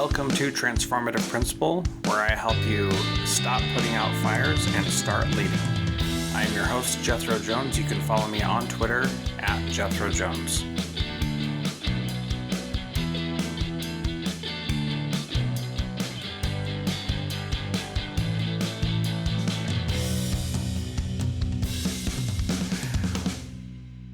Welcome to Transformative Principle, where I help you stop putting out fires and start leading. I'm your host, Jethro Jones. You can follow me on Twitter at Jethro Jones.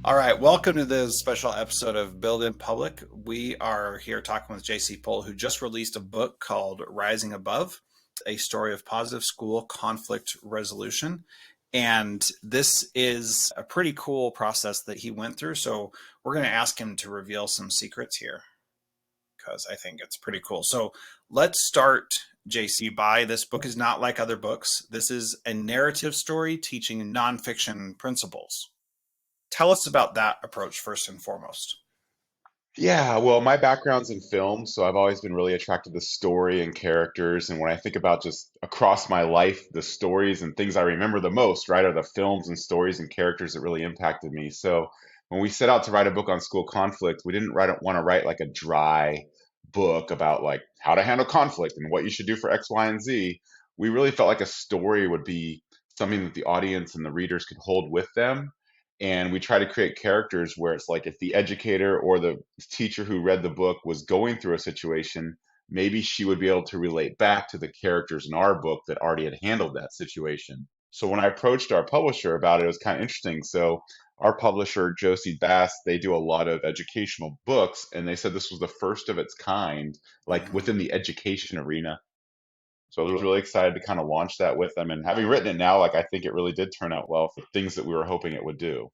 All right, welcome to this special episode of Build in Public. We are here talking with JC Pohl, who just released a book called Rising Above, a story of positive school conflict resolution. And this is a pretty cool process that he went through. So we're going to ask him to reveal some secrets here because I think it's pretty cool. So let's start, JC, by this book is not like other books. This is a narrative story teaching nonfiction principles. Tell us about that approach first and foremost. Yeah, well, my background's in film, so I've always been really attracted to story and characters. And when I think about just across my life, the stories and things I remember the most, right, are the films and stories and characters that really impacted me. So when we set out to write a book on school conflict, we didn't want to write like a dry book about like how to handle conflict and what you should do for X, Y, and Z. We really felt like a story would be something that the audience and the readers could hold with them, and we try to create characters where it's like if the educator or the teacher who read the book was going through a situation, maybe she would be able to relate back to the characters in our book that already had handled that situation. So when I approached our publisher about it, it was kind of interesting. So our publisher, Josie Bass, they do a lot of educational books, and they said this was the first of its kind, like Mhm. within the education arena. So I was really excited to kind of launch that with them. And having written it now, like I think it really did turn out well for things that we were hoping it would do.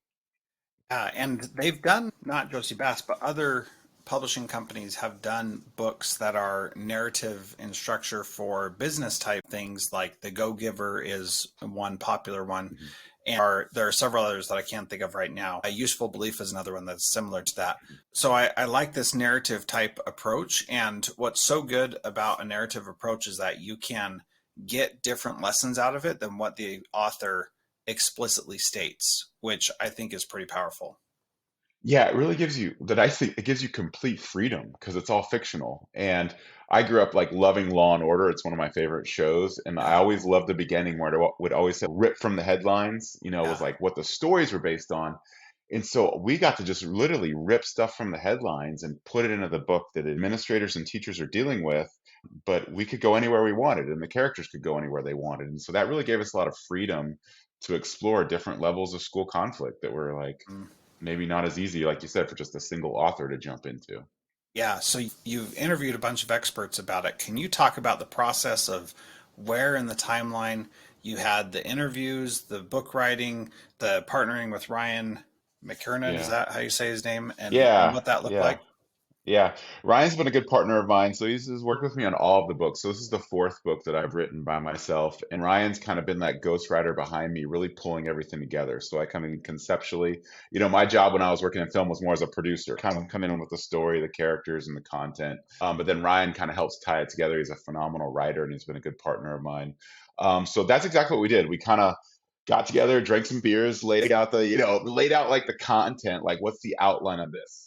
And they've done, not Josie Bass, but other publishing companies have done books that are narrative in structure for business type things, like The Go Giver is one popular one. Mhm. And there are several others that I can't think of right now. A Useful Belief is another one that's similar to that. So I like this narrative type approach. And what's so good about a narrative approach is that you can get different lessons out of it than what the author explicitly states, which I think is pretty powerful. Yeah, it really gives you the nice thing, it gives you complete freedom because it's all fictional. And I grew up like loving Law and Order. It's one of my favorite shows. And I Yeah, always loved the beginning where it would always say rip from the headlines, was yeah. like what the stories were based on. And so we got to just literally rip stuff from the headlines and put it into the book that administrators and teachers are dealing with. But we could go anywhere we wanted, and the characters could go anywhere they wanted. And so that really gave us a lot of freedom to explore different levels of school conflict that were like Mm. maybe not as easy, like you said, for just a single author to jump into. Yeah, so you've interviewed a bunch of experts about it. Can you talk about the process of where in the timeline you had the interviews, the book writing, the partnering with Ryan McKernan? Is Yeah. that how you say his name? And Yeah. what that looked Yeah. like? Yeah. Ryan's been a good partner of mine. So he's worked with me on all of the books. So this is the fourth book that I've written by myself. And Ryan's kind of been that ghostwriter behind me, really pulling everything together. So I come in conceptually. My job when I was working in film was more as a producer, kind of come in with the story, the characters, and the content. But then Ryan kind of helps tie it together. He's a phenomenal writer and he's been a good partner of mine. So that's exactly what we did. We kind of got together, drank some beers, laid out like the content, like what's the outline of this?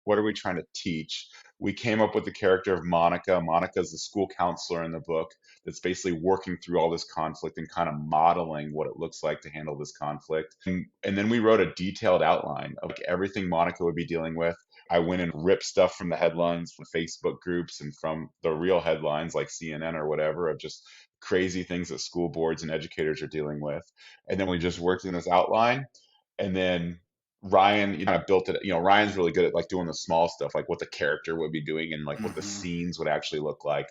What are we trying to teach? We came up with the character of Monica. Monica's the school counselor in the book that's basically working through all this conflict and kind of modeling what it looks like to handle this conflict. And then we wrote a detailed outline of like everything Monica would be dealing with. I went and ripped stuff from the headlines from Facebook groups and from the real headlines like CNN or whatever of just crazy things that school boards and educators are dealing with. And then we just worked in this outline. And then Ryan, kind of built it. Ryan's really good at like doing the small stuff, like what the character would be doing and like what the Hmm. scenes would actually look like.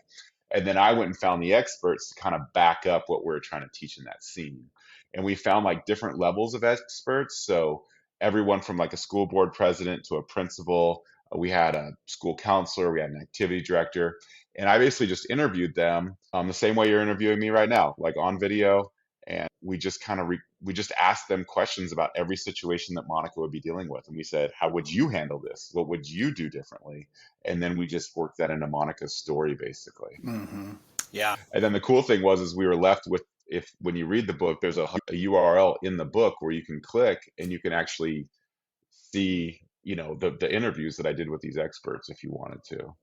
And then I went and found the experts to kind of back up what we're trying to teach in that scene. And we found like different levels of experts. So everyone from like a school board president to a principal. We had a school counselor, we had an activity director, and I basically just interviewed them the same way you're interviewing me right now, like on video. And we just kind of we just asked them questions about every situation that Monica would be dealing with. And we said, how would you handle this? What would you do differently? And then we just worked that into Monica's story, basically. Hmm. Yeah. And then the cool thing was, is we were left with, if when you read the book, there's a URL in the book where you can click and you can actually see, the interviews that I did with these experts if you wanted to.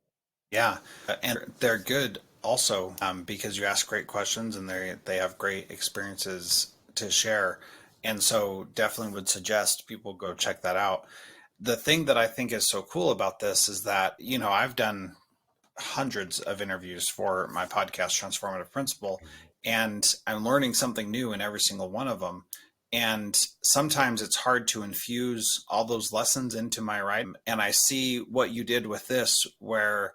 Yeah, and they're good also because you ask great questions and they have great experiences to share. And so definitely would suggest people go check that out. The thing that I think is so cool about this is that, I've done hundreds of interviews for my podcast, Transformative Principal, and I'm learning something new in every single one of them. And sometimes it's hard to infuse all those lessons into my writing. And I see what you did with this, where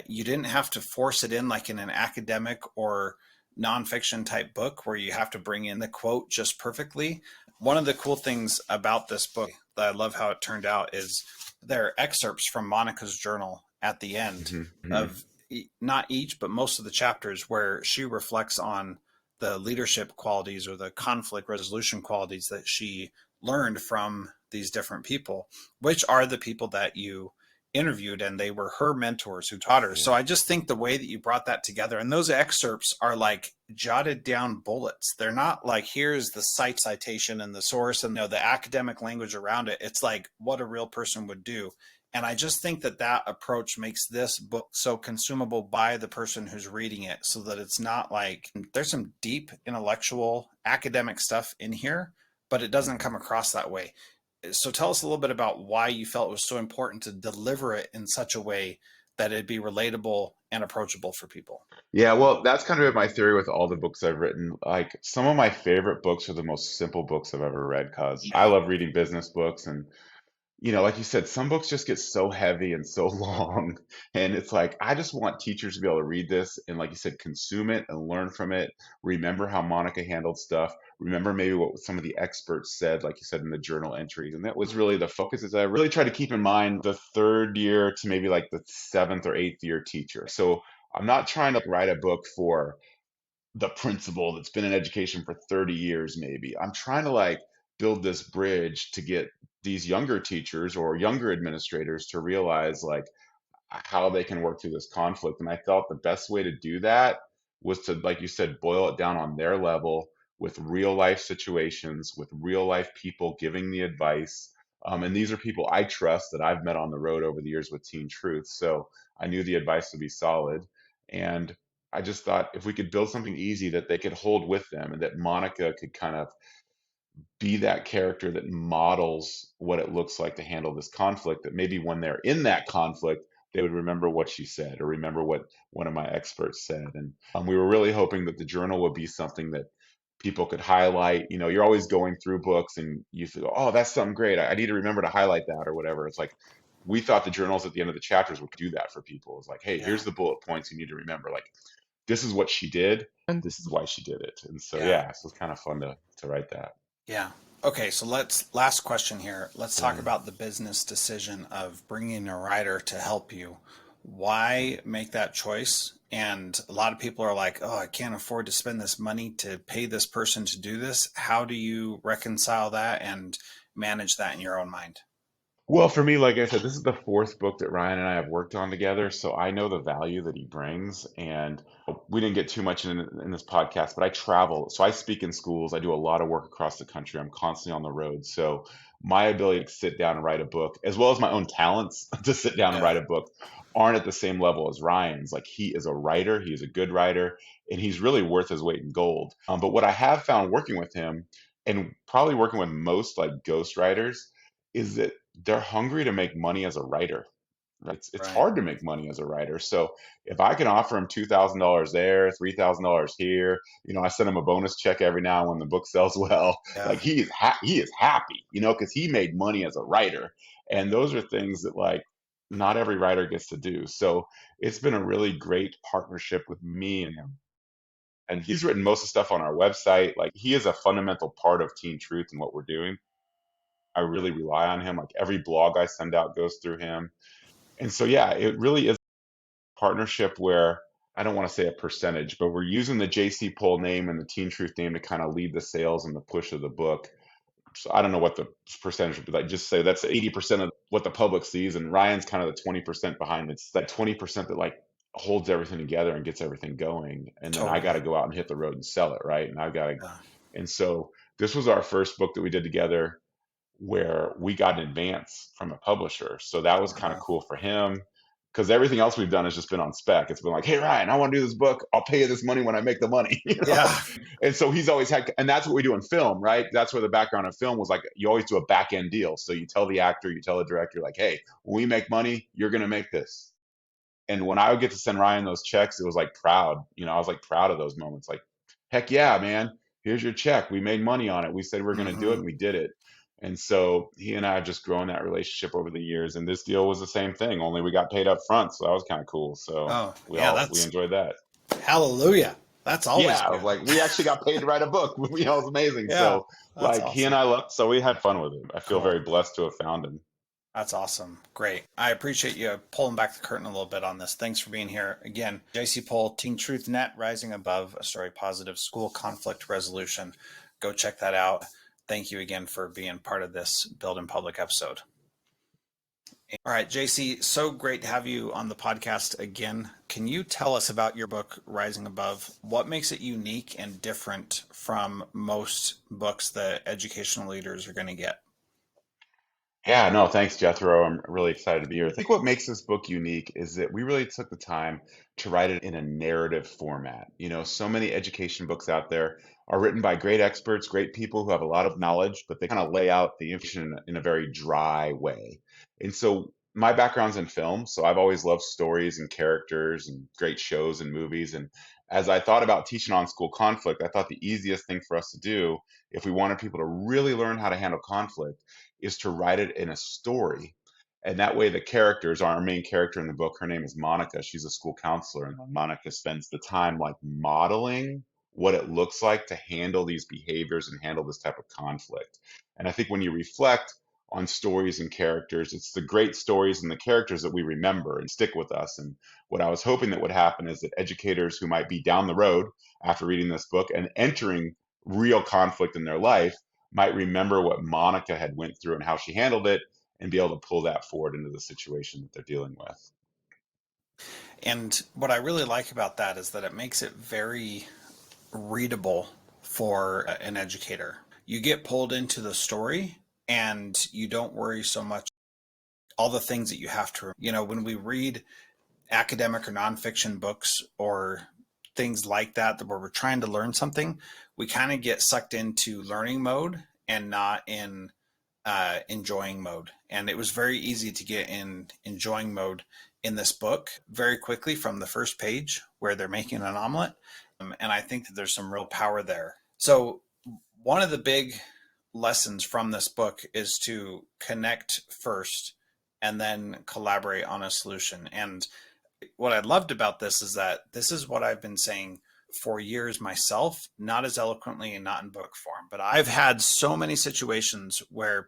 you didn't have to force it in like in an academic or nonfiction type book where you have to bring in the quote just perfectly. One of the cool things about this book that I love how it turned out is there are excerpts from Monica's journal at the end Hmm. Hmm. of not each, but most of the chapters where she reflects on the leadership qualities or the conflict resolution qualities that she learned from these different people, which are the people that you interviewed, and they were her mentors who taught her. So Yeah. I just think the way that you brought that together, and those excerpts are like jotted down bullets. They're not like here's the citation and the source and the academic language around it. It's like what a real person would do. And I just think that that approach makes this book so consumable by the person who's reading it, so that it's not like there's some deep intellectual academic stuff in here, but it doesn't come across that way. So tell us a little bit about why you felt it was so important to deliver it in such a way that it'd be relatable and approachable for people. Yeah, well, that's kind of been my theory with all the books I've written. Like some of my favorite books are the most simple books I've ever read because I Yeah. love reading business books and like you said, some books just get so heavy and so long. And it's like, I just want teachers to be able to read this and, like you said, consume it and learn from it. Remember how Monica handled stuff. Remember maybe what some of the experts said, like you said in the journal entries. And that was really the focus is I really try to keep in mind the third year to maybe like the seventh or eighth year teacher. So I'm not trying to write a book for the principal that's been in education for 30 years maybe. I'm trying to like build this bridge to get these younger teachers or younger administrators to realize like how they can work through this conflict. And I felt the best way to do that was to, like you said, boil it down on their level with real life situations, with real life people giving the advice. And these are people I trust that I've met on the road over the years with Teen Truth. So I knew the advice would be solid. And I just thought if we could build something easy that they could hold with them and that Monica could kind of be that character that models what it looks like to handle this conflict, that maybe when they're in that conflict, they would remember what she said or remember what one of my experts said. And we were really hoping that the journal would be something that people could highlight. You're always going through books and you feel, oh, that's something great. I need to remember to highlight that or whatever. It's like we thought the journals at the end of the chapters would do that for people. It's like, hey, Yeah. here's the bullet points you need to remember. Like, this is what she did and this is why she did it. And so, Yeah. yeah, so it's kind of fun to write that. Yeah. Okay, so last question here. Let's talk Yeah. about the business decision of bringing a writer to help you. Why make that choice? And a lot of people are like, "Oh, I can't afford to spend this money to pay this person to do this." How do you reconcile that and manage that in your own mind? Well, for me, like I said, this is the fourth book that Ryan and I have worked on together, so I know the value that he brings. And we didn't get too much in this podcast, but I travel, so I speak in schools. I do a lot of work across the country. I'm constantly on the road, so my ability to sit down and write a book, as well as my own talents to sit down and Yeah. write a book, aren't at the same level as Ryan's. Like he is a writer, he is a good writer, and he's really worth his weight in gold. But what I have found working with him, and probably working with most like ghostwriters, is that they're hungry to make money as a writer. Right? It's Right. hard to make money as a writer. So if I can offer him $2,000 there, $3,000 here, I send him a bonus check every now and when the book sells well. Yeah. Like he is happy, because he made money as a writer, and those are things that like not every writer gets to do. So it's been a really great partnership with me and him. And he's written most of the stuff on our website. Like he is a fundamental part of Teen Truth and what we're doing. I really rely on him. Like every blog I send out goes through him. And so, yeah, it really is a partnership where I don't want to say a percentage, but we're using the JC Pohl name and the Teen Truth name to kind of lead the sales and the push of the book. So I don't know what the percentage would be like. Just say that's 80% of what the public sees, and Ryan's kind of the 20% behind it. It's that 20% that like holds everything together and gets everything going. And then I got to Totally. go out and hit the road and sell it, right? And I've got to. Yeah. And so this was our first book that we did together where we got an advance from a publisher. So that was kind of Wow. cool for him. because everything else we've done has just been on spec. It's been like, hey Ryan, I want to do this book. I'll pay you this money when I make the money, you know. Yeah. And so he's always had, and that's what we do in film, right? That's where the background of film was like, you always do a back end deal. So you tell the actor, you tell the director, like, hey, when we make money, you're gonna make this. And when I would get to send Ryan those checks, it was like proud. You know, I was like proud of those moments. Like, heck yeah, man, here's your check. We made money on it. We said we are going to do it, Hmm. and we did it. And so he and I have just grown that relationship over the years. And this deal was the same thing, only we got paid up front, so that was kind of cool. So Oh, we yeah, all we that's enjoyed that. hallelujah. That's always Yeah, good. like we actually got paid to write a book. You know, it was amazing. Yeah, So that's like he and awesome. I loved, so we had fun with it. I feel Cool. very blessed to have found him. That's awesome. Great. I appreciate you pulling back the curtain a little bit on this. Thanks for being here. Again, JC Pohl, Teen Truth Net, Rising Above, a story positive school conflict resolution. Go check that out. Thank you again for being part of this Build in Public episode. All right, JC, so great to have you on the podcast again. Can you tell us about your book, Rising Above? What makes it unique and different from most books that educational leaders are going to get? Yeah, no, thanks, Jethro. I'm really excited to be here. I think what makes this book unique is that we really took the time to write it in a narrative format. You know, so many education books out there are written by great experts, great people who have a lot of knowledge, but they kind of lay out the information in a very dry way. And so my background's in film, so I've always loved stories and characters and great shows and movies. And as I thought about teaching on school conflict, I thought the easiest thing for us to do if we wanted people to really learn how to handle conflict is to write it in a story. And that way, the characters, our main character in the book, her name is Monica. She's a school counselor. And Monica spends the time like modeling what it looks like to handle these behaviors and handle this type of conflict. And I think when you reflect on stories and characters, it's the great stories and the characters that we remember and stick with us. And what I was hoping that would happen is that educators who might be down the road after reading this book and entering real conflict in their life might remember what Monica had went through and how she handled it and be able to pull that forward into the situation that they're dealing with. And what I really like about that is that it makes it very readable for an educator. You get pulled into the story and you don't worry so much all the things that you have to, when we read academic or nonfiction books or things like that where we're trying to learn something, we kind of get sucked into learning mode and not in enjoying mode. And it was very easy to get in enjoying mode in this book very quickly from the first page where they're making an omelet. And I think that there's some real power there. So, one of the big lessons from this book is to connect first and then collaborate on a solution. And what I loved about this is that this is what I've been saying for years myself, not as eloquently and not in book form, but I've had so many situations where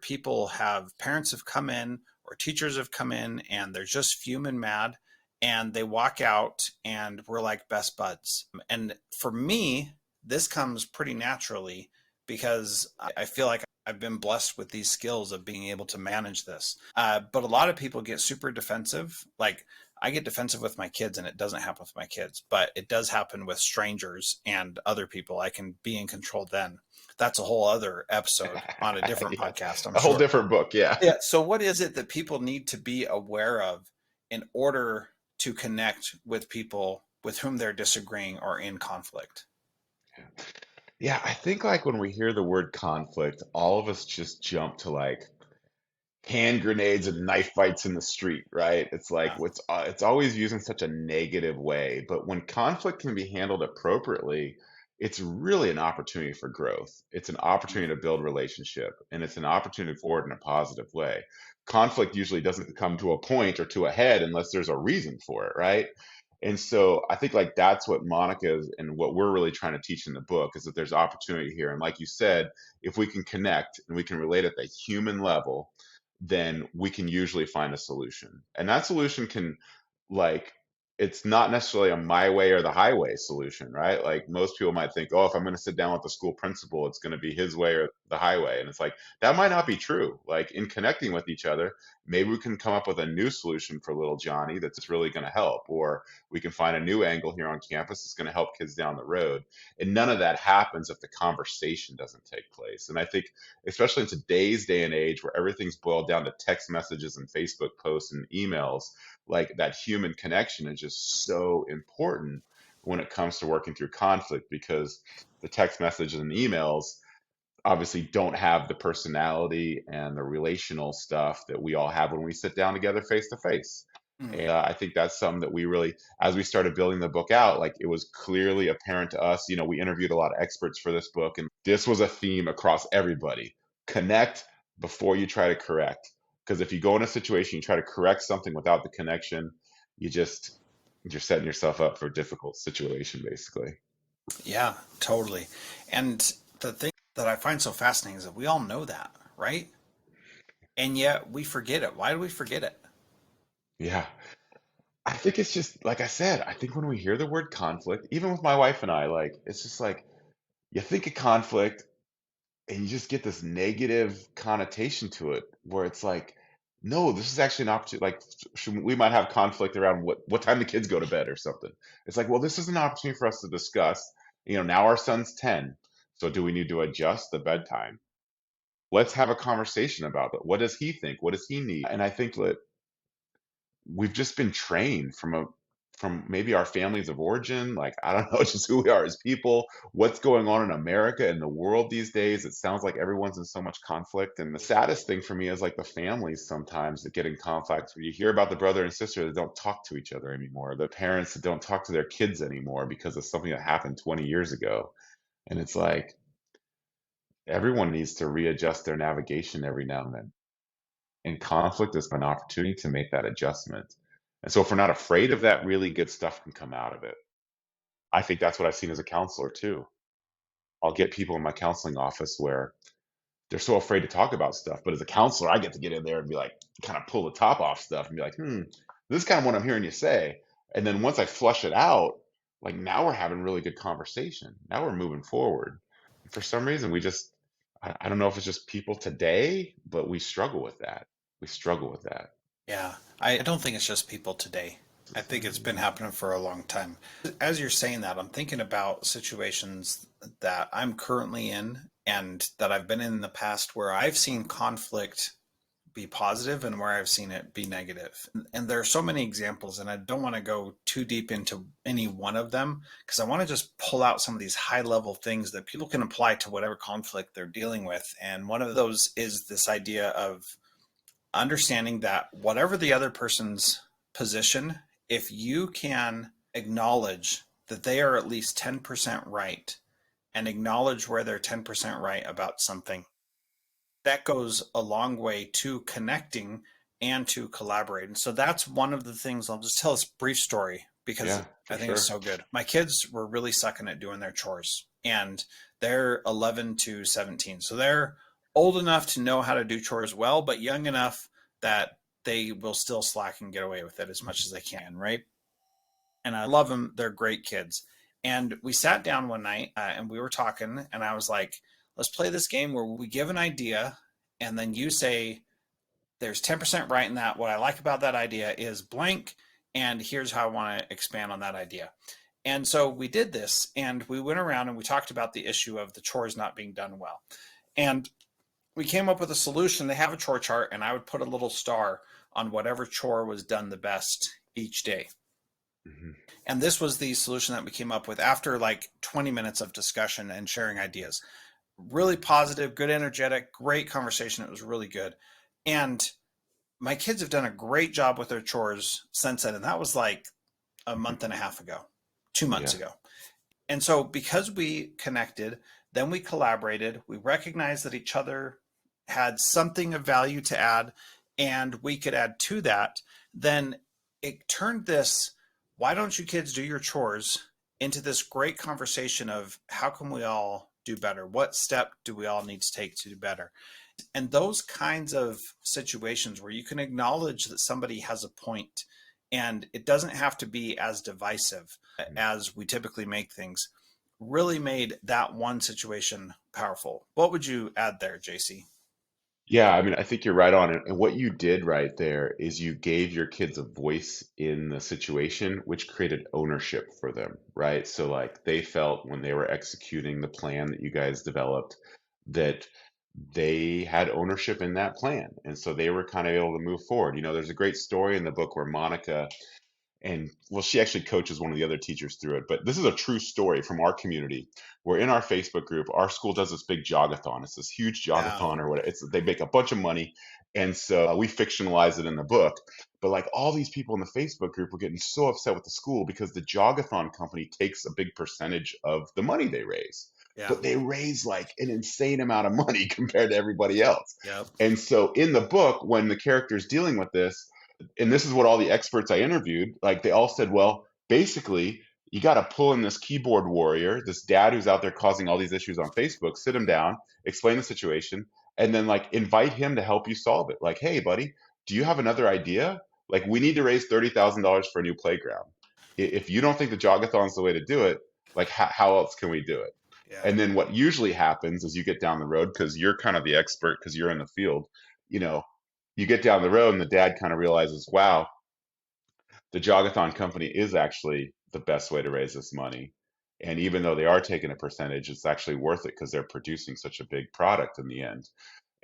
parents have come in or teachers have come in and they're just fuming mad and they walk out and we're like best buds. And for me, this comes pretty naturally because I feel like I've been blessed with these skills of being able to manage this. But a lot of people get super defensive. Like I get defensive with my kids and it doesn't happen with my kids, but it does happen with strangers and other people. I can be in control then. That's a whole other episode on a different Yeah, podcast, I'm a whole sure. different book. Yeah. Yeah. So, what is it that people need to be aware of in order to connect with people with whom they're disagreeing or in conflict? Yeah, I think like when we hear the word conflict, all of us just jump to like hand grenades and knife fights in the street, right? It's like Yeah. it's always used in such a negative way, but when conflict can be handled appropriately, it's really an opportunity for growth. It's an opportunity to build relationship, and it's an opportunity forward in a positive way. Conflict usually doesn't come to a point or to a head unless there's a reason for it, right? And so I think like that's what Monica is and what we're really trying to teach in the book is that there's opportunity here. And like you said, if we can connect and we can relate at the human level, then we can usually find a solution. And that solution can like it's not necessarily a my way or the highway solution, right? Like most people might think, oh, if I'm going to sit down with the school principal, it's going to be his way or the highway. And it's like, that might not be true. Like in connecting with each other, maybe we can come up with a new solution for little Johnny that's really going to help. Or we can find a new angle here on campus that's going to help kids down the road. And none of that happens if the conversation doesn't take place. And I think, especially in today's day and age where everything's boiled down to text messages and Facebook posts and emails, like that human connection is just so important when it comes to working through conflict, because the text messages and emails obviously don't have the personality and the relational stuff that we all have when we sit down together face to face. Mm. And I think that's something that we really, as we started building the book out, like it was clearly apparent to us. You know, we interviewed a lot of experts for this book, and this was a theme across everybody. Connect before you try to correct. Because if you go in a situation, you try to correct something without the connection, you just, you're setting yourself up for a difficult situation, basically. Yeah, totally. And the thing that I find so fascinating is that we all know that, right? And yet we forget it. Why do we forget it? Yeah. I think it's just like I said, I think when we hear the word conflict, even with my wife and I, like it's just like you think of conflict and you just get this negative connotation to it where it's like, no, this is actually an opportunity. Like we might have conflict around what time the kids go to bed or something. It's like, well, this is an opportunity for us to discuss. You know, now our son's 10. So do we need to adjust the bedtime? Let's have a conversation about it. What does he think? What does he need? And I think that we've just been trained from maybe our families of origin, like I don't know, just who we are as people, what's going on in America and the world these days. It sounds like everyone's in so much conflict. And the saddest thing for me is like the families sometimes that get in conflict where you hear about the brother and sister that don't talk to each other anymore, the parents that don't talk to their kids anymore because of something that happened 20 years ago. And it's like everyone needs to readjust their navigation every now and then. And conflict is an opportunity to make that adjustment. And so if we're not afraid of that, really good stuff can come out of it. I think that's what I've seen as a counselor too. I'll get people in my counseling office where they're so afraid to talk about stuff. But as a counselor, I get to get in there and be like, kind of pull the top off stuff and be like, this is kind of what I'm hearing you say. And then once I flush it out, like now we're having really good conversation. Now we're moving forward. And for some reason, we just, I don't know if it's just people today, but we struggle with that. We struggle with that. Yeah, I don't think it's just people today. I think it's been happening for a long time. As you're saying that, I'm thinking about situations that I'm currently in and that I've been in the past where I've seen conflict be positive and where I've seen it be negative. And there are so many examples, and I don't want to go too deep into any one of them because I want to just pull out some of these high level things that people can apply to whatever conflict they're dealing with. And one of those is this idea of understanding that whatever the other person's position, if you can acknowledge that they are at least 10% right and acknowledge where they're 10% right about something, that goes a long way to connecting and to collaborating. So that's one of the things. I'll just tell this brief story because Yeah, I for think it's sure. so good. My kids were really sucking at doing their chores, and they're 11 to 17. So they're old enough to know how to do chores well, but young enough that they will still slack and get away with it as much as they can, right? And I love them. They're great kids. And we sat down one night and we were talking, and I was like, let's play this game where we give an idea, and then you say, there's 10% right in that. What I like about that idea is blank, and here's how I want to expand on that idea. And so we did this, and we went around and we talked about the issue of the chores not being done well. And we came up with a solution. They have a chore chart, and I would put a little star on whatever chore was done the best each day. Hmm. And this was the solution that we came up with after like 20 minutes of discussion and sharing ideas. Really positive, good, energetic, great conversation. It was really good. And my kids have done a great job with their chores since then. And that was like a month and a half ago, 2 months Yeah. ago. And so because we connected, then we collaborated, we recognized that each other had something of value to add, and we could add to that, then it turned this, why don't you kids do your chores, into this great conversation of how can we all do better? What step do we all need to take to do better? And those kinds of situations where you can acknowledge that somebody has a point and it doesn't have to be as divisive as we typically make things, really made that one situation powerful. What would you add there, JC? Yeah, I mean, I think you're right on it. And what you did right there is you gave your kids a voice in the situation, which created ownership for them, right? So, like, they felt when they were executing the plan that you guys developed that they had ownership in that plan. And so they were kind of able to move forward. There's a great story in the book where Monica and well, she actually coaches one of the other teachers through it. But this is a true story from our community. Where in our Facebook group, our school does this big jogathon. It's this huge Yeah, jogathon or what? They make a bunch of money, and so we fictionalize it in the book. But like all these people in the Facebook group were getting so upset with the school because the jogathon company takes a big percentage of the money they raise. yeah, But they raise like an insane amount of money compared to everybody else. yep, And so in the book, when the character's dealing with this, and this is what all the experts I interviewed, like they all said, well, basically, you got to pull in this keyboard warrior, this dad who's out there causing all these issues on Facebook, sit him down, explain the situation, and then like invite him to help you solve it. Like, hey, buddy, do you have another idea? Like, we need to raise $30,000 for a new playground. If you don't think the jogathon's the way to do it, like, how else can we do it? yeah, And then what usually happens is you get down the road because you're kind of the expert because you're in the field, you know, you get down the road and the dad kind of realizes, wow, the Jogathon company is actually the best way to raise this money. And even though they are taking a percentage, it's actually worth it because they're producing such a big product in the end.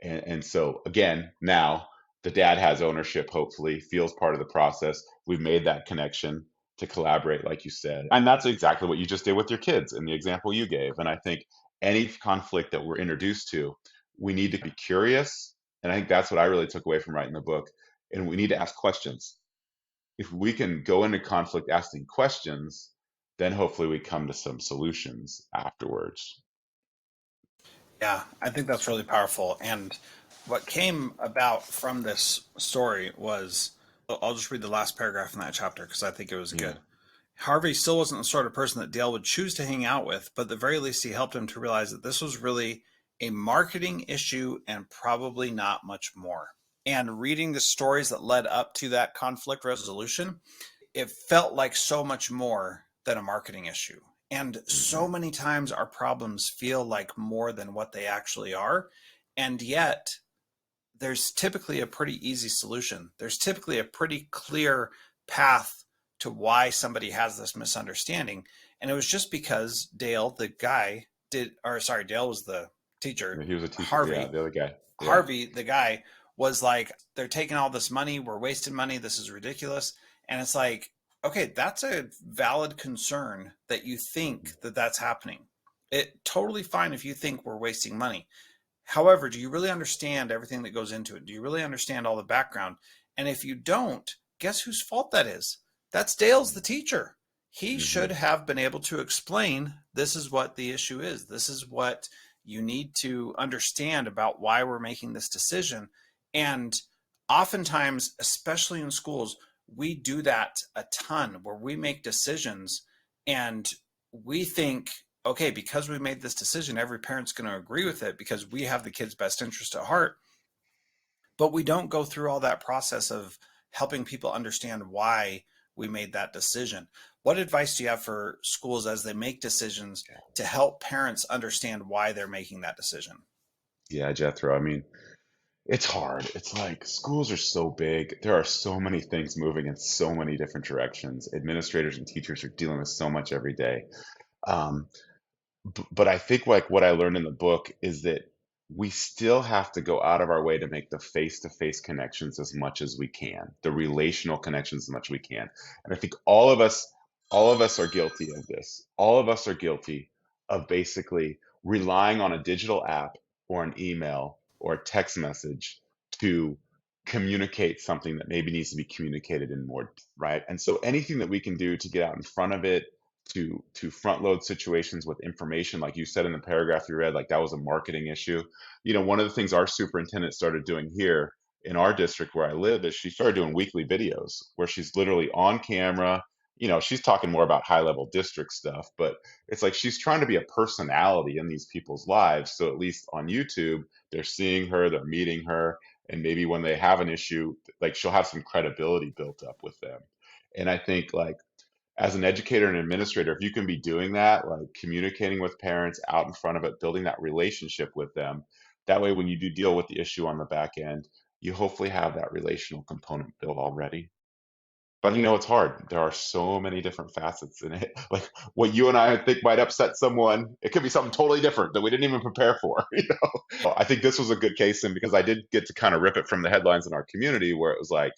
And so again, now the dad has ownership, hopefully, feels part of the process. We've made that connection to collaborate, like you said. And that's exactly what you just did with your kids in the example you gave. And I think any conflict that we're introduced to, we need to be curious. And I think that's what I really took away from writing the book. And we need to ask questions. If we can go into conflict asking questions, then hopefully we come to some solutions afterwards. yeah. I think that's really powerful. And what came about from this story was, I'll just read the last paragraph in that chapter because I think it was Yeah. good. Harvey still wasn't the sort of person that Dale would choose to hang out with, but at the very least, he helped him to realize that this was really a marketing issue and probably not much more. And reading the stories that led up to that conflict resolution, it felt like so much more than a marketing issue. And so Hmm. many times our problems feel like more than what they actually are. And yet, there's typically a pretty easy solution. There's typically a pretty clear path to why somebody has this misunderstanding. And it was just because Dale, the guy, did, or sorry, Dale was the teacher. He was a teacher. Yeah, Harvey, the other guy. Yeah. Harvey, the guy, was like, they're taking all this money. We're wasting money. This is ridiculous. And it's like, okay, that's a valid concern that you think that that's happening. It totally fine if you think we're wasting money. However, do you really understand everything that goes into it? Do you really understand all the background? And if you don't, guess whose fault that is? That's Dale's, the teacher. He Hmm. should have been able to explain this is what the issue is. This is what you need to understand about why we're making this decision. And oftentimes, especially in schools, we do that a ton where we make decisions and we think, okay, because we made this decision, every parent's going to agree with it because we have the kid's best interest at heart. But we don't go through all that process of helping people understand why we made that decision. What advice do you have for schools as they make decisions to help parents understand why they're making that decision? Yeah, Jethro. I mean, it's hard. It's like schools are so big. There are so many things moving in so many different directions. Administrators and teachers are dealing with so much every day. Um, but I think like what I learned in the book is that we still have to go out of our way to make the face-to-face connections as much as we can, the relational connections as much as we can. And I think all of us are guilty of this. All of us are guilty of basically relying on a digital app or an email or a text message to communicate something that maybe needs to be communicated in more, right? And so anything that we can do to get out in front of it, to front load situations with information, like you said in the paragraph you read, like that was a marketing issue. One of the things our superintendent started doing here in our district where I live is she started doing weekly videos where she's literally on camera. She's talking more about high level district stuff, but it's like she's trying to be a personality in these people's lives. So at least on YouTube, they're seeing her, they're meeting her, and maybe when they have an issue, like she'll have some credibility built up with them. And I think like as an educator and administrator, if you can be doing that, like communicating with parents out in front of it, building that relationship with them, that way when you do deal with the issue on the back end, you hopefully have that relational component built already. But it's hard. There are so many different facets in it. Like what you and I think might upset someone, it could be something totally different that we didn't even prepare for. I think this was a good case in because I did get to kind of rip it from the headlines in our community where it was like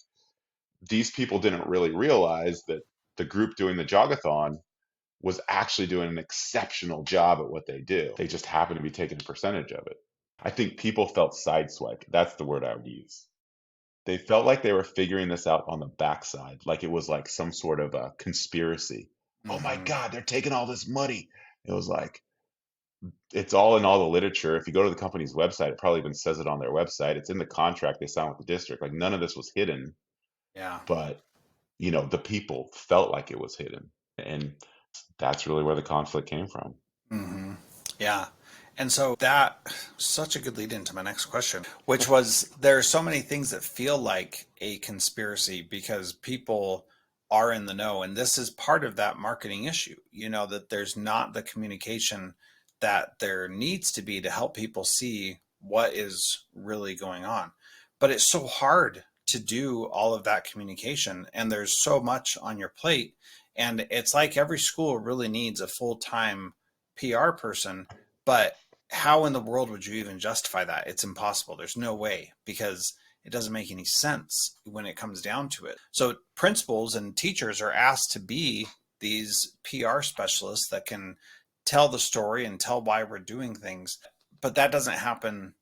these people didn't really realize that the group doing the jogathon was actually doing an exceptional job at what they do. They just happened to be taking a percentage of it. I think people felt sideswiped. That's the word I would use. They felt like they were figuring this out on the backside, like it was like some sort of a conspiracy. Oh my Hmm. God, they're taking all this money. It was like, it's all in all the literature. If you go to the company's website, it probably even says it on their website. It's in the contract they signed with the district. Like none of this was hidden, Yeah. but the people felt like it was hidden. And that's really where the conflict came from. Hmm. Yeah. And so that such a good lead into my next question, which was there are so many things that feel like a conspiracy because people are in the know. And this is part of that marketing issue, that there's not the communication that there needs to be to help people see what is really going on. But it's so hard to do all of that communication, and there's so much on your plate. And it's like every school really needs a full time PR person, but how in the world would you even justify that? It's impossible. There's no way because it doesn't make any sense when it comes down to it. So principals and teachers are asked to be these PR specialists that can tell the story and tell why we're doing things, but that doesn't happen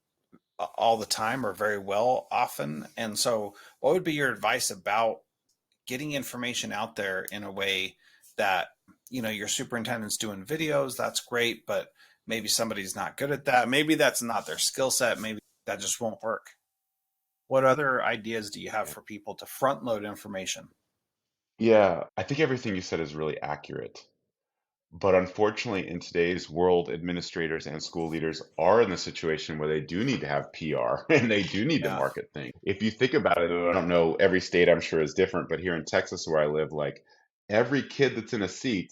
all the time or very well often. And so what would be your advice about getting information out there in a way that your superintendent's doing videos, that's great, but maybe somebody's not good at that, maybe that's not their skill set, maybe that just won't work. What other ideas do you have Yeah. for people to front load information? Yeah, I think everything you said is really accurate. But unfortunately, in today's world, administrators and school leaders are in the situation where they do need to have PR and they do need to Yeah. market things. If you think about it, I don't know, every state I'm sure is different, but here in Texas where I live, like every kid that's in a seat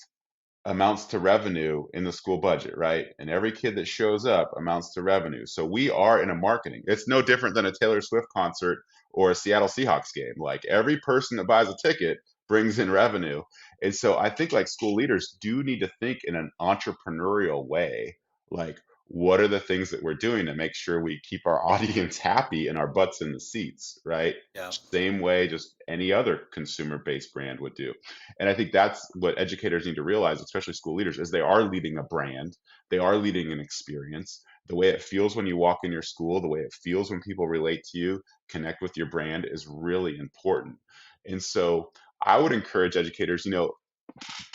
amounts to revenue in the school budget, right? And every kid that shows up amounts to revenue. So we are in a marketing. It's no different than a Taylor Swift concert or a Seattle Seahawks game. Like every person that buys a ticket brings in revenue. And so I think like school leaders do need to think in an entrepreneurial way. Like, what are the things that we're doing to make sure we keep our audience happy and our butts in the seats, right? Yeah. Same way just any other consumer-based brand would do. And I think that's what educators need to realize, especially school leaders, is they are leading a brand, they are leading an experience. The way it feels when you walk in your school, the way it feels when people relate to you, connect with your brand is really important. And so I would encourage educators,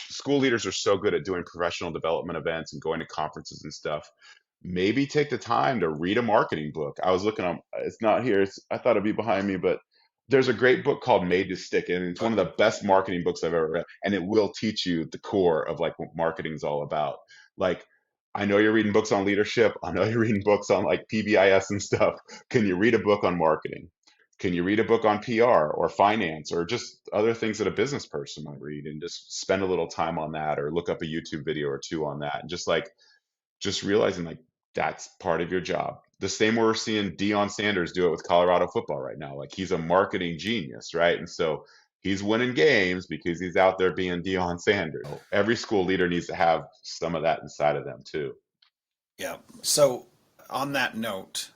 school leaders are so good at doing professional development events and going to conferences and stuff. Maybe take the time to read a marketing book. I was looking on, it's not here. I thought it'd be behind me, but there's a great book called Made to Stick, and it's one of the best marketing books I've ever read. And it will teach you the core of like what marketing's all about. Like, I know you're reading books on leadership. I know you're reading books on like PBIS and stuff. Can you read a book on marketing? Can you read a book on PR or finance or just other things that a business person might read and just spend a little time on that or look up a YouTube video or two on that and just realizing like that's part of your job. The same way we're seeing Deion Sanders do it with Colorado football right now. Like he's a marketing genius, right? And so he's winning games because he's out there being Deion Sanders. Every school leader needs to have some of that inside of them too. Yeah. So, on that note,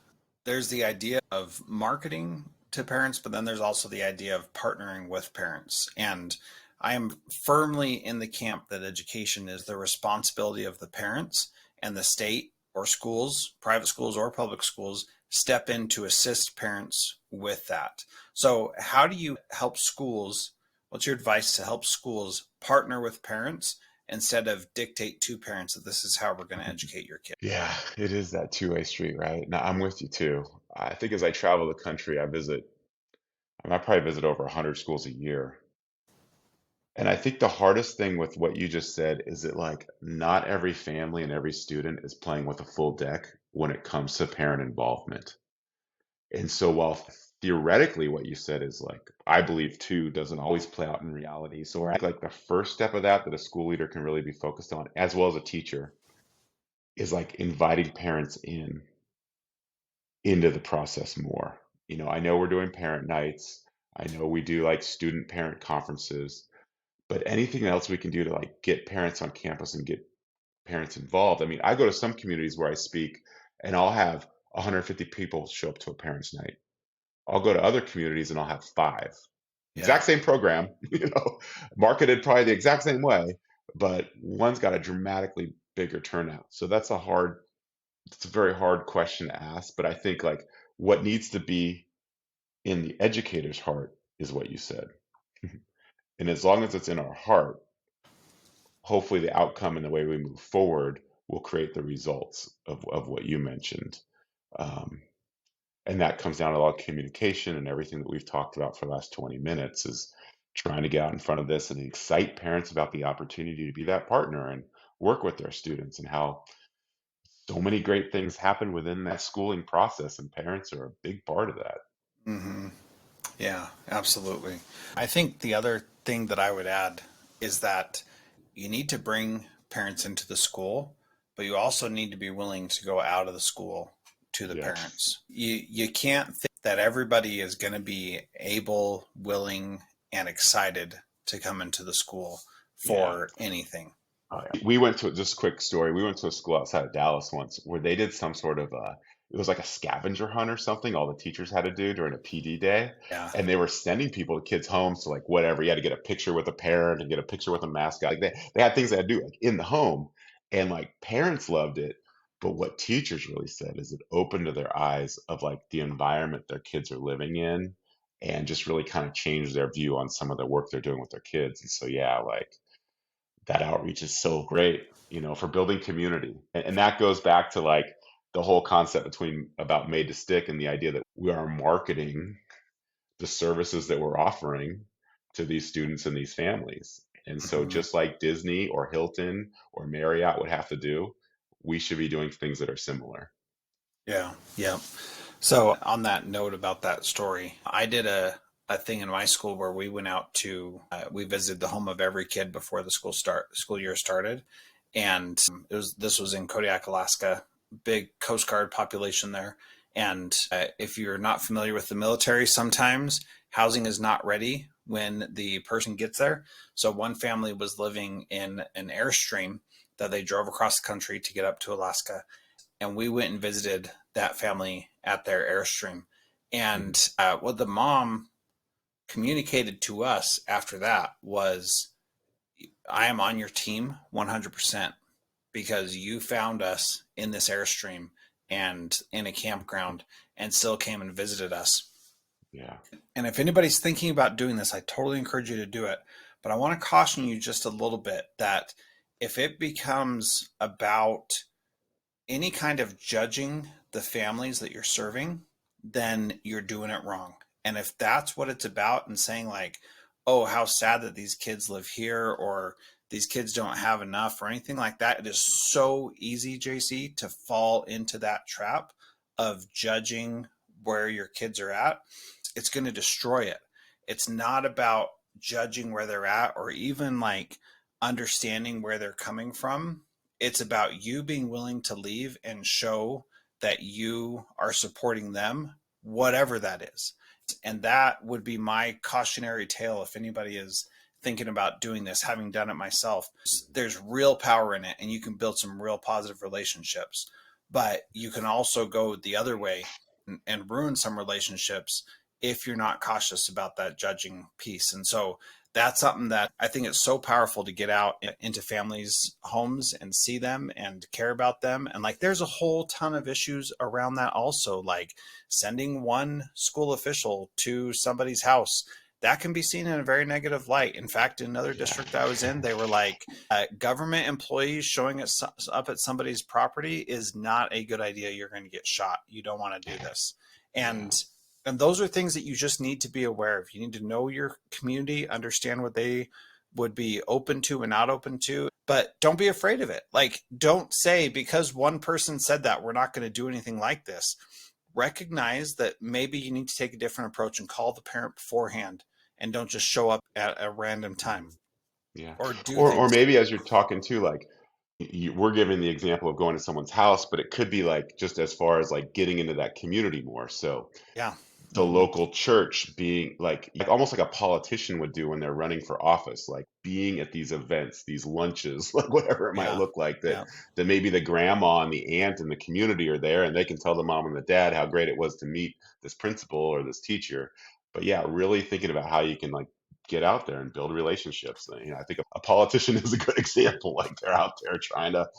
there's the idea of marketing to parents, but then there's also the idea of partnering with parents. And I am firmly in the camp that education is the responsibility of the parents, and the state or schools, private schools or public schools, step in to assist parents with that. So, how do you help schools? What's your advice to help schools partner with parents instead of dictate to parents that this is how we're going to educate your kid? Yeah, it is that two-way street, right? Now, I'm with you too. I think as I travel the country, I probably visit over 100 schools a year. And I think the hardest thing with what you just said is that like not every family and every student is playing with a full deck when it comes to parent involvement. And so while theoretically what you said is like, I believe too, doesn't always play out in reality. So I think like the first step of that a school leader can really be focused on, as well as a teacher, is like inviting parents into the process more. I know we're doing parent nights. I know we do like student parent conferences, but anything else we can do to like get parents on campus and get parents involved. I mean, I go to some communities where I speak and I'll have 150 people show up to a parents night. I'll go to other communities and I'll have five. Yeah. Exact same program, marketed probably the exact same way, but one's got a dramatically bigger turnout. So it's a very hard question to ask, but I think like what needs to be in the educator's heart is what you said. And as long as it's in our heart, hopefully the outcome and the way we move forward will create the results of what you mentioned. Um, and that comes down to a lot of communication and everything that we've talked about for the last 20 minutes is trying to get out in front of this and excite parents about the opportunity to be that partner and work with their students and how so many great things happen within that schooling process and parents are a big part of that. Hmm. Yeah, absolutely. I think the other thing that I would add is that you need to bring parents into the school, but you also need to be willing to go out of the school to the Yes. parents. You can't think that everybody is going to be able, willing, and excited to come into the school Yeah. for anything. Oh, yeah. We went to just a quick story. We went to a school outside of Dallas once where they did some sort of it was like a scavenger hunt or something all the teachers had to do during a PD day. Yeah. And they were sending people to kids' homes to like whatever. You had to get a picture with a parent and get a picture with a mascot. Like they had things they had to do like in the home. And like parents loved it. But what teachers really said is it opened to their eyes of like the environment their kids are living in and just really kind of changed their view on some of the work they're doing with their kids. And so yeah, like that outreach is so great, for building community. And that goes back to like the whole concept between about made to stick and the idea that we are marketing the services that we're offering to these students and these families. And so Hmm. just like Disney or Hilton or Marriott would have to do, we should be doing things that are similar. Yeah. Yeah. So, on that note about that story, I did a thing in my school where we went out to we visited the home of every kid before the school year started, and this was in Kodiak, Alaska, big Coast Guard population there. And if you're not familiar with the military, sometimes housing is not ready when the person gets there. So one family was living in an airstream that they drove across the country to get up to Alaska, and we went and visited that family at their airstream. Mhm. And what the mom communicated to us after that was, I am on your team 100% because you found us in this airstream and in a campground and still came and visited us. Yeah. And if anybody's thinking about doing this, I totally encourage you to do it. But I want to caution you just a little bit that if it becomes about any kind of judging the families that you're serving, then you're doing it wrong. And if that's what it's about and saying, like, oh, how sad that these kids live here or these kids don't have enough or anything like that, it is so easy, JC, to fall into that trap of judging where your kids are at. It's going to destroy it. It's not about judging where they're at or even like understanding where they're coming from. It's about you being willing to leave and show that you are supporting them, whatever that is. And that would be my cautionary tale if anybody is thinking about doing this, having done it myself. There's real power in it, and you can build some real positive relationships. But you can also go the other way and ruin some relationships if you're not cautious about that judging piece. And so that's something that I think it's so powerful to get out into families' homes and see them and care about them. And like, there's a whole ton of issues around that also, like sending one school official to somebody's house. That can be seen in a very negative light. In fact, in another Yeah. district I was in, they were like, government employees showing us up at somebody's property is not a good idea. You're going to get shot. You don't want to do this. Yeah. And those are things that you just need to be aware of. You need to know your community, understand what they would be open to and not open to, but don't be afraid of it. Like, don't say because one person said that we're not going to do anything like this. recognize that maybe you need to take a different approach and call the parent beforehand and don't just show up at a random time Yeah. or do Or things. maybe as you're talking too, like we're giving the example of going to someone's house, but it could be like just as far as like getting into that community more. So Yeah. the Hmm. local church being like almost like a politician would do when they're running for office, like being at these events, these lunches, like whatever it might Yeah. look like, that Yeah. that maybe the grandma and the aunt and the community are there and they can tell the mom and the dad how great it was to meet this principal or this teacher. But yeah, really thinking about how you can like get out there and build relationships. I think a politician is a good example. Like they're out there trying to,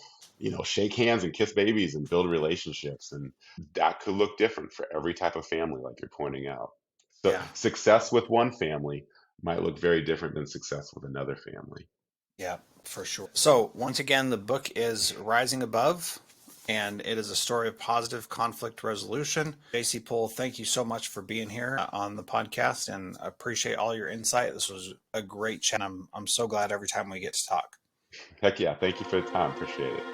shake hands and kiss babies and build relationships. And that could look different for every type of family, like you're pointing out. So Yeah. success with one family might look very different than success with another family. Yeah, for sure. So, once again, the book is Rising Above, and it is a story of positive conflict resolution. JC Pohl, thank you so much for being here on the podcast, and I appreciate all your insight. This was a great chat. I'm so glad every time we get to talk. Heck yeah. Thank you for the time. Appreciate it.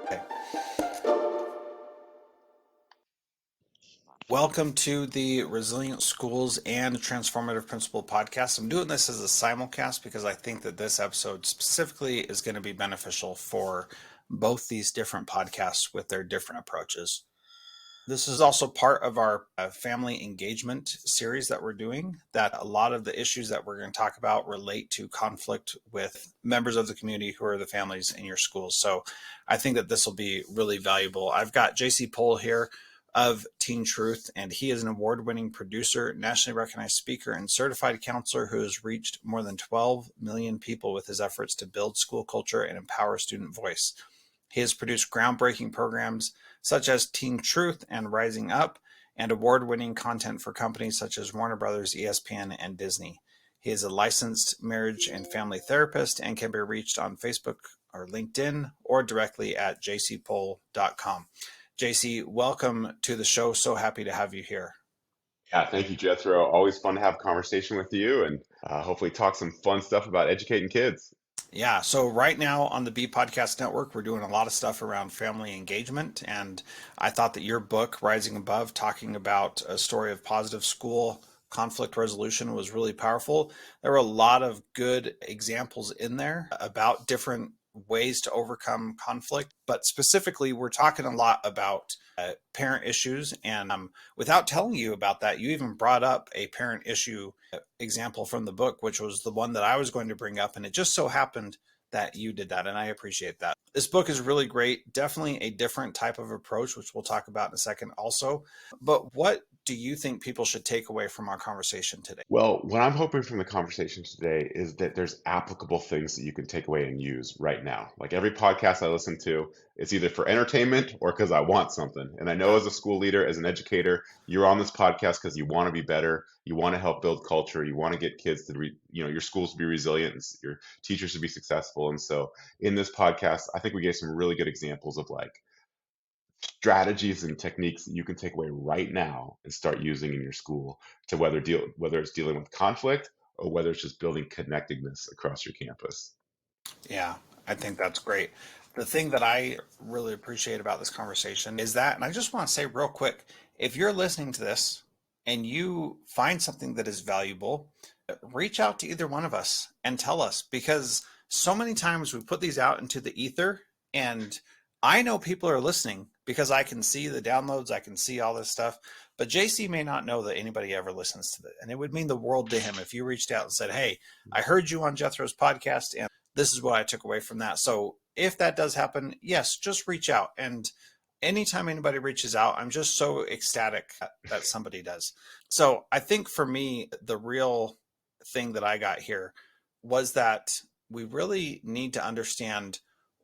Okay. Welcome to the Resilient Schools and Transformative Principal podcast. I'm doing this as a simulcast because I think that this episode specifically is going to be beneficial for both these different podcasts with their different approaches. This is also part of our family engagement series that we're doing, that a lot of the issues that we're going to talk about relate to conflict with members of the community who are the families in your schools. So I think that this will be really valuable. I've got JC Pohl here of Teen Truth, and he is an award-winning producer, nationally recognized speaker, and certified counselor who has reached more than 12 million people with his efforts to build school culture and empower student voice. He has produced groundbreaking programs such as Teen Truth and Rising Up, and award-winning content for companies such as Warner Brothers, ESPN, and Disney. He is a licensed marriage and family therapist and can be reached on Facebook or LinkedIn or directly at jcpohl.com. JC, welcome to the show. So happy to have you here. Yeah, thank you, Jethro. Always fun to have a conversation with you and hopefully talk some fun stuff about educating kids. Yeah, so right now on the B Podcast Network, we're doing a lot of stuff around family engagement. And I thought that your book, Rising Above, talking about a story of positive school conflict resolution, was really powerful. There were a lot of good examples in there about different ways to overcome conflict. But specifically, we're talking a lot about parent issues. And without telling you about that, you even brought up a parent issue example from the book, which was the one that I was going to bring up. And it just so happened that you did that. And I appreciate that. This book is really great. Definitely a different type of approach, which we'll talk about in a second also. But what do you think people should take away from our conversation today? Well, what I'm hoping from the conversation today is that there's applicable things that you can take away and use right now. Like every podcast I listen to, it's either for entertainment or because I want something. And I know Yeah. as a school leader, as an educator, you're on this podcast because you want to be better, you want to help build culture, you want to get kids to, your schools to be resilient, and your teachers to be successful. And so in this podcast, I think we gave some really good examples of like strategies and techniques that you can take away right now and start using in your school to whether it's dealing with conflict or whether it's just building connectedness across your campus. Yeah, I think that's great. The thing that I really appreciate about this conversation is that, and I just want to say real quick, if you're listening to this and you find something that is valuable, reach out to either one of us and tell us, because so many times we put these out into the ether, and I know people are listening because I can see the downloads, I can see all this stuff, but JC may not know that anybody ever listens to it. And it would mean the world to him if you reached out and said, "Hey, I heard you on Jethro's podcast, and this is what I took away from that." So if that does happen, yes, just reach out. And anytime anybody reaches out, I'm just so ecstatic that somebody does. So I think for me, the real thing that I got here was that we really need to understand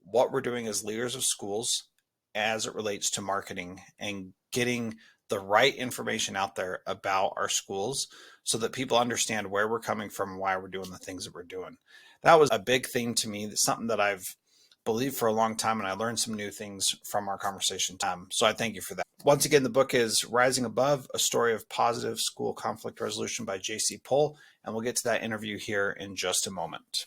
what we're doing as leaders of schools as it relates to marketing and getting the right information out there about our schools so that people understand where we're coming from and why we're doing the things that we're doing. That was a big thing to me. That's something that I've believed for a long time, and I learned some new things from our conversation. So I thank you for that. Once again, the book is Rising Above, a story of positive school conflict resolution by JC Pohl, and we'll get to that interview here in just a moment.